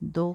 2।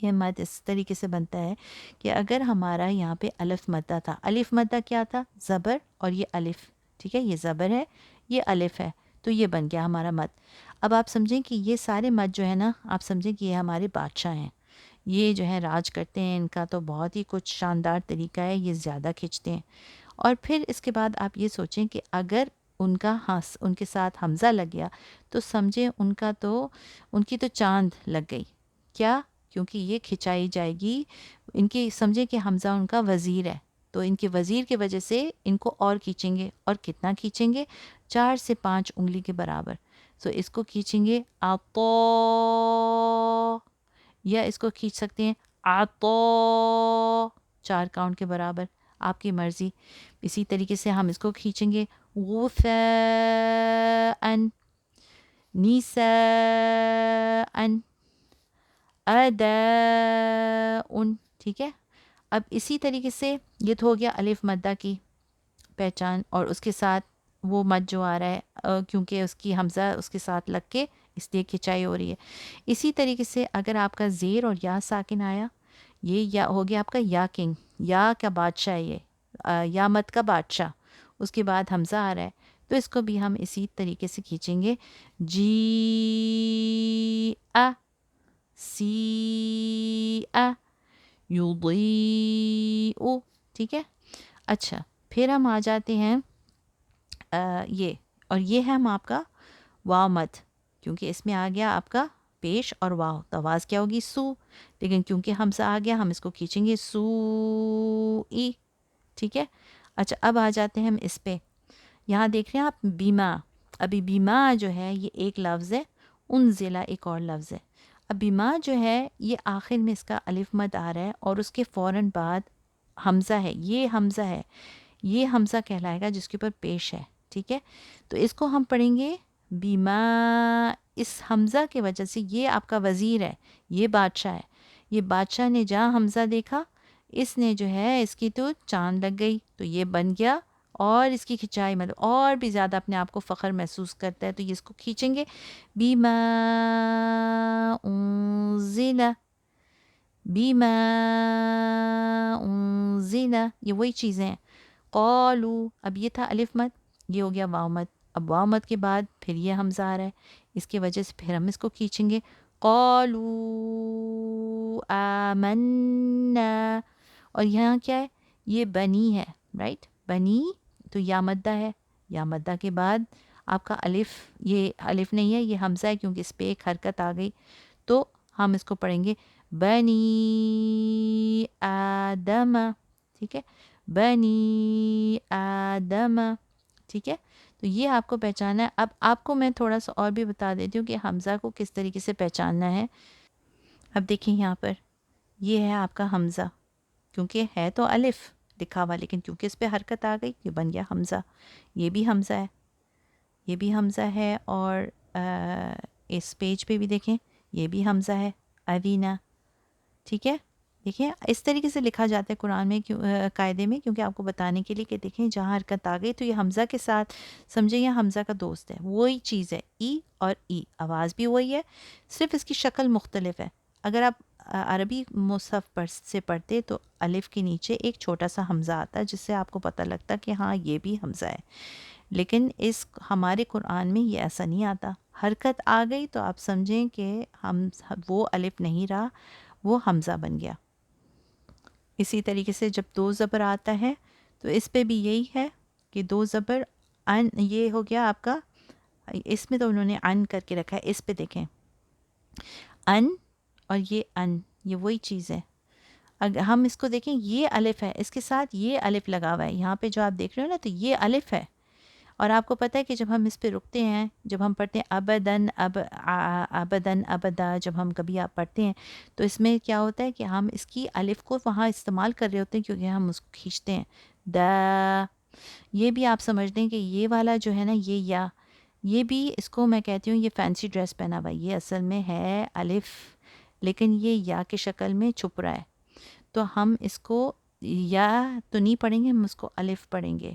یہ مد اس طریقے سے بنتا ہے کہ اگر ہمارا یہاں پہ الف مدہ تھا، الف مدہ کیا تھا؟ زبر اور یہ الف، ٹھیک ہے، یہ زبر ہے، یہ الف ہے، تو یہ بن گیا ہمارا مد۔ اب آپ سمجھیں کہ یہ سارے مد جو ہے نا، آپ سمجھیں کہ یہ ہمارے بادشاہ ہیں، یہ جو ہے راج کرتے ہیں، ان کا تو بہت ہی کچھ شاندار طریقہ ہے، یہ زیادہ کھینچتے ہیں۔ اور پھر اس کے بعد آپ یہ سوچیں کہ اگر ان کے ساتھ حمزہ لگ گیا تو سمجھیں ان کی تو چاند لگ گئی، کیا؟ کیونکہ یہ کھنچائی جائے گی، ان کی سمجھیں کہ حمزہ ان کا وزیر ہے، تو ان کے وزیر کی وجہ سے ان کو اور کھینچیں گے، اور کتنا کھینچیں گے؟ 4 سے 5 انگلی کے برابر، سو اس کو کھینچیں گے آپو، یا اس کو کھینچ سکتے ہیں آپو، 4 کاؤنٹ کے برابر، آپ کی مرضی۔ اسی طریقے سے ہم اس کو کھینچیں گے غثاءً، نساءً، اداء، ٹھیک ہے۔ اب اسی طریقے سے یہ تو ہو گیا الف مدہ کی پہچان، اور اس کے ساتھ وہ مد جو آ رہا ہے کیونکہ اس کی حمزہ اس کے ساتھ لگ کے اس لیے کھنچائی ہو رہی ہے۔ اسی طریقے سے اگر آپ کا زیر اور یا ساکن آیا، یہ یا ہو گیا آپ کا یا کنگ، یا کا بادشاہ ہے، یہ یا مد کا بادشاہ، اس کے بعد حمزہ آ رہا ہے، تو اس کو بھی ہم اسی طریقے سے کھینچیں گے جی سی یضیء، ٹھیک ہے۔ اچھا، پھر ہم آ جاتے ہیں یہ، اور یہ ہے ہم آپ کا واو مد، کیونکہ اس میں آ گیا آپ کا پیش اور واو، تو آواز کیا ہوگی؟ سو، لیکن کیونکہ حمزہ آ گیا ہم اس کو کھینچیں گے سو ای، ٹھیک ہے۔ اچھا، اب آ جاتے ہیں ہم اس پہ، یہاں دیکھ رہے ہیں آپ بیما، ابھی بیما جو ہے یہ ایک لفظ ہے، انزلہ ایک اور لفظ ہے۔ اب بیما جو ہے یہ آخر میں اس کا الف مد آ رہا ہے، اور اس کے فوراً بعد حمزہ ہے، یہ حمزہ ہے، یہ حمزہ کہلائے گا جس کے اوپر پیش ہے، ٹھیک ہے۔ تو اس کو ہم پڑھیں گے بیما، اس حمزہ کی وجہ سے یہ آپ کا وزیر ہے، یہ بادشاہ ہے، یہ بادشاہ نے جہاں حمزہ دیکھا، اس نے جو ہے اس کی تو چاند لگ گئی، تو یہ بن گیا، اور اس کی کھنچائی مطلب اور بھی زیادہ اپنے آپ کو فخر محسوس کرتا ہے، تو یہ اس کو کھینچیں گے بیما انزل، بیما انزل، یہ وہی چیزیں ہیں۔ قالو، اب یہ تھا الف مد، یہ ہو گیا واو مد، اب واو مد کے بعد پھر یہ حمزہ آ رہا ہے، اس کی وجہ سے پھر ہم اس کو کھینچیں گے قالو آمنا، اور یہاں کیا ہے؟ یہ بنی ہے، رائٹ، بنی، تو یا مدہ ہے، یا مدہ کے بعد آپ کا الف، یہ الف نہیں ہے، یہ حمزہ ہے کیونکہ اس پہ ایک حرکت آ گئی، تو ہم اس کو پڑھیں گے بنی آدم، ٹھیک ہے، بنی آدم، ٹھیک ہے۔ تو یہ آپ کو پہچانا ہے۔ اب آپ کو میں تھوڑا سا اور بھی بتا دیتی ہوں کہ حمزہ کو کس طریقے سے پہچاننا ہے۔ اب دیکھیں یہاں پر یہ ہے آپ کا حمزہ، کیونکہ ہے تو الف لکھا ہوا، لیکن کیونکہ اس پہ حرکت آ گئی یہ بن گیا حمزہ، یہ بھی حمزہ ہے، یہ بھی حمزہ ہے، اور اس پیج پہ بھی دیکھیں یہ بھی حمزہ ہے، ارینا، ٹھیک ہے۔ دیکھیں اس طریقے سے لکھا جاتا ہے قرآن میں، قاعدے میں، کیونکہ آپ کو بتانے کے لیے کہ دیکھیں جہاں حرکت آ گئی تو یہ حمزہ کے ساتھ سمجھیں یہ حمزہ کا دوست ہے، وہی چیز ہے، ای اور ای، آواز بھی وہی ہے، صرف اس کی شکل مختلف ہے۔ اگر آپ عربی مصحف سے پڑھتے تو الف کے نیچے ایک چھوٹا سا حمزہ آتا ہے، جس سے آپ کو پتہ لگتا کہ ہاں یہ بھی حمزہ ہے، لیکن اس ہمارے قرآن میں یہ ایسا نہیں آتا، حرکت آ گئی تو آپ سمجھیں کہ وہ الف نہیں رہا، وہ حمزہ بن گیا۔ اسی طریقے سے جب دو زبر آتا ہے تو اس پہ بھی یہی ہے کہ دو زبر، ان، یہ ہو گیا آپ کا، اس میں تو انہوں نے ان کر کے رکھا ہے، اس پہ دیکھیں ان، اور یہ ان، یہ وہی چیز ہے۔ اگر ہم اس کو دیکھیں یہ الف ہے، اس کے ساتھ یہ الف لگا ہوا ہے، یہاں پہ جو آپ دیکھ رہے ہو نا تو یہ الف ہے، اور آپ کو پتہ ہے کہ جب ہم اس پہ رکتے ہیں، جب ہم پڑھتے ہیں ابدن، ابدن ابدا، جب ہم کبھی آپ پڑھتے ہیں تو اس میں کیا ہوتا ہے کہ ہم اس کی الف کو وہاں استعمال کر رہے ہوتے ہیں کیونکہ ہم اس کو کھینچتے ہیں، دا، یہ بھی آپ سمجھ دیں کہ یہ والا جو ہے نا یہ یا، یہ بھی اس کو میں کہتی ہوں یہ فینسی ڈریس پہنا ہوا ہے، یہ اصل میں ہے الف، لیکن یہ یا کی شکل میں چھپ رہا ہے، تو ہم اس کو یا تو نہیں پڑھیں گے، ہم اس کو الف پڑھیں گے،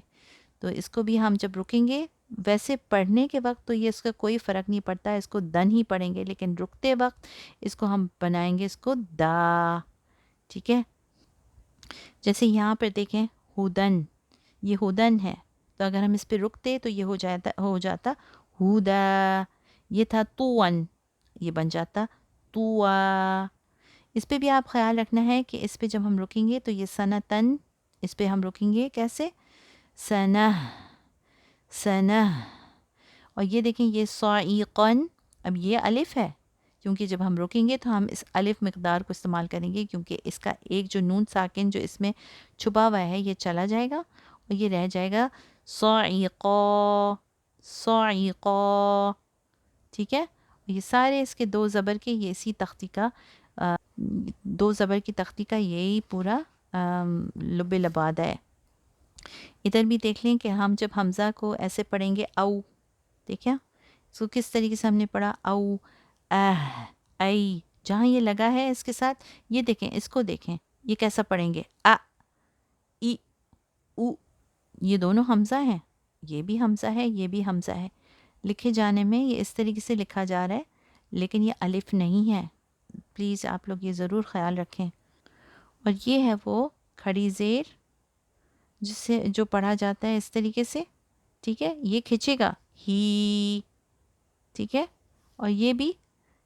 تو اس کو بھی ہم جب رکیں گے ویسے پڑھنے کے وقت تو یہ اس کا کوئی فرق نہیں پڑتا، اس کو دن ہی پڑھیں گے، لیکن رکتے وقت اس کو ہم بنائیں گے اس کو دا، ٹھیک ہے. جیسے یہاں پر دیکھیں ہدن، یہ ہدن ہے، تو اگر ہم اس پہ رکتے تو یہ ہو جاتا ہدا. یہ تھا توون، یہ بن جاتا توا. اس پہ بھی آپ خیال رکھنا ہے کہ اس پہ جب ہم رکیں گے تو یہ سنتن، اس پہ ہم رکیں گے کیسے، سنہ سنہ. اور یہ دیکھیں یہ صاعقن، اب یہ الف ہے، کیونکہ جب ہم رکیں گے تو ہم اس الف مقدار کو استعمال کریں گے، کیونکہ اس کا ایک جو نون ساکن جو اس میں چھپا ہوا ہے یہ چلا جائے گا اور یہ رہ جائے گا صاعقا صاعقا. ٹھیک ہے. یہ سارے اس کے دو زبر کے، یہ اسی تختی کا دو زبر کی تختی کا یہی پورا لب لباد ہے. ادھر بھی دیکھ لیں کہ ہم جب حمزہ کو ایسے پڑھیں گے او، دیکھیں اس کو کس طریقے سے ہم نے پڑھا، او ای، جہاں یہ لگا ہے اس کے ساتھ یہ دیکھیں، اس کو دیکھیں یہ کیسا پڑھیں گے، ای او. یہ دونوں حمزہ ہیں، یہ بھی حمزہ ہے یہ بھی حمزہ ہے، لکھے جانے میں یہ اس طریقے سے لکھا جا رہا ہے، لیکن یہ الف نہیں ہے. پلیز آپ لوگ یہ ضرور خیال رکھیں. اور یہ ہے وہ کھڑی زیر جس سے جو پڑھا جاتا ہے اس طریقے سے، ٹھیک ہے. یہ کھنچے گا ہی، ٹھیک ہے. اور یہ بھی،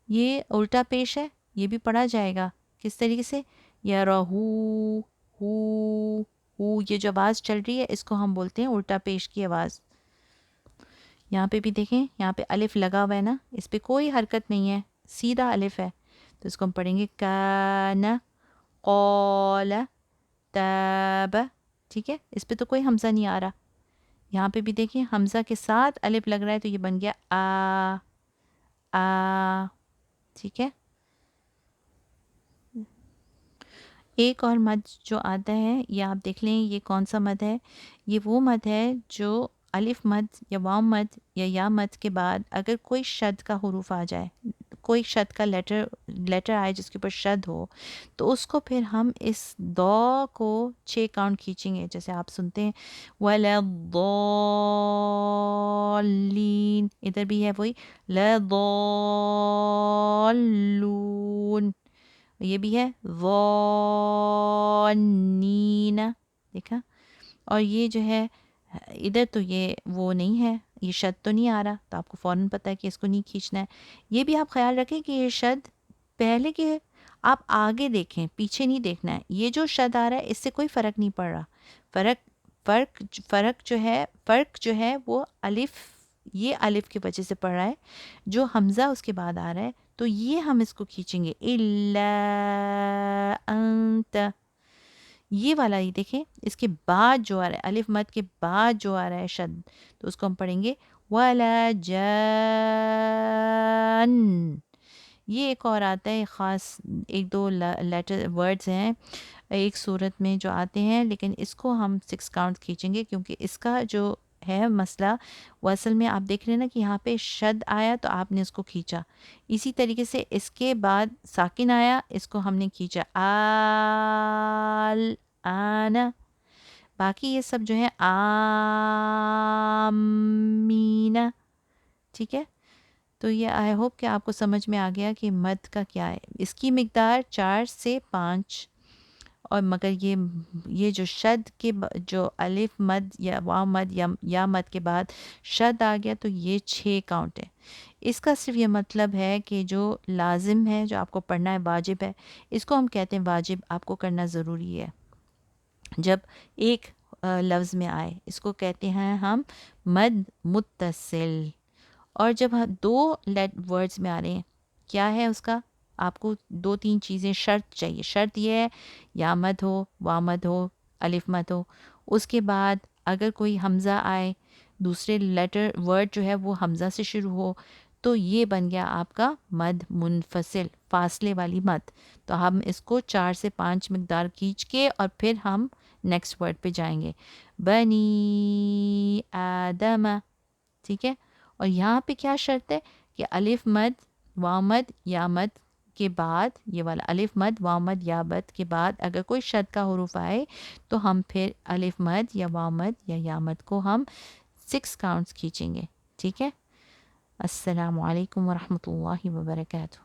یہ الٹا پیش ہے، یہ بھی پڑھا جائے گا کس طریقے سے، یا رہو ہو. یہ جو آواز چل رہی ہے اس کو ہم بولتے ہیں الٹا پیش کی آواز. یہاں پہ بھی دیکھیں، یہاں پہ الف لگا ہوا ہے نا، اس پہ کوئی حرکت نہیں ہے، سیدھا الف ہے، تو اس کو ہم پڑھیں گے کان قال تاب. ٹھیک ہے. اس پہ تو کوئی حمزہ نہیں آ رہا. یہاں پہ بھی دیکھیں حمزہ کے ساتھ الف لگ رہا ہے تو یہ بن گیا آ. ٹھیک ہے. ایک اور مد جو آتا ہے یہ آپ دیکھ لیں یہ کون سا مد ہے. یہ وہ مد ہے جو الف مد یا واو مد یا یا مد کے بعد اگر کوئی شد کا حروف آ جائے، کوئی شد کا لیٹر آئے جس کے اوپر شد ہو، تو اس کو پھر ہم اس دو کو 6 کاؤنٹ کھینچیں گے. جیسے آپ سنتے ہیں وَلَا الضَّالِّينَ، ادھر بھی ہے وہی لا ضالون، یہ بھی ہے ظانین، دیکھا. اور یہ جو ہے ادھر تو یہ وہ نہیں ہے، یہ شد تو نہیں آ رہا، تو آپ کو فوراً پتہ ہے کہ اس کو نہیں کھینچنا ہے. یہ بھی آپ خیال رکھیں کہ یہ شد پہلے کے ہے، آپ آگے دیکھیں پیچھے نہیں دیکھنا ہے. یہ جو شد آ رہا ہے اس سے کوئی فرق نہیں پڑ رہا. فرق جو ہے وہ الف، یہ الف کی وجہ سے پڑ رہا ہے. جو حمزہ اس کے بعد آ رہا ہے تو یہ ہم اس کو کھینچیں گے الا انت. یہ والا ہی دیکھیں اس کے بعد جو آ رہا ہے الف مد کے بعد جو آ رہا ہے شد، تو اس کو ہم پڑھیں گے ولا جان. یہ ایک اور آتا ہے خاص، ایک دو لیٹر ورڈز ہیں ایک صورت میں جو آتے ہیں، لیکن اس کو ہم 6 کاؤنٹ کھینچیں گے کیونکہ اس کا جو ہے مسئلہ وہ اصل میں آپ دیکھ رہے ہیں نا کہ یہاں پہ شد آیا تو آپ نے اس کو کھینچا، اسی طریقے سے اس کے بعد ساکن آیا اس کو ہم نے کھینچا آل آنا. باقی یہ سب جو ہے آمینہ. ٹھیک ہے. تو یہ آئی ہوپ کہ آپ کو سمجھ میں آ گیا کہ مد کا کیا ہے. اس کی مقدار 4 سے 5، اور مگر یہ جو شد کے جو الف مد یا واو مد یا مد کے بعد شد آ گیا تو یہ 6 کاؤنٹ ہے. اس کا صرف یہ مطلب ہے کہ جو لازم ہے جو آپ کو پڑھنا ہے واجب ہے، اس کو ہم کہتے ہیں واجب، آپ کو کرنا ضروری ہے جب ایک لفظ میں آئے. اس کو کہتے ہیں ہم مد متصل. اور جب دو ورڈز میں آ رہے ہیں کیا ہے اس کا، آپ کو 2-3 چیزیں شرط چاہیے. شرط یہ ہے یا مد ہو، وا مد ہو، الف مد ہو. اس کے بعد اگر کوئی حمزہ آئے، دوسرے لیٹر ورڈ جو ہے وہ حمزہ سے شروع ہو، تو یہ بن گیا آپ کا مد منفصل، فاصلے والی مد. تو ہم اس کو 4 سے 5 مقدار کھینچ کے اور پھر ہم نیکسٹ ورڈ پہ جائیں گے بنی آدم. ٹھیک ہے. اور یہاں پہ کیا شرط ہے کہ الف مد واو مد یا مد کے بعد، یہ والا الف مد واو مد یا مد کے بعد اگر کوئی شد کا حروف آئے تو ہم پھر الف مد یا واو مد یا مد کو ہم 6 کاؤنٹس کھینچیں گے. ٹھیک ہے. السلام علیکم ورحمۃ اللہ وبرکاتہ.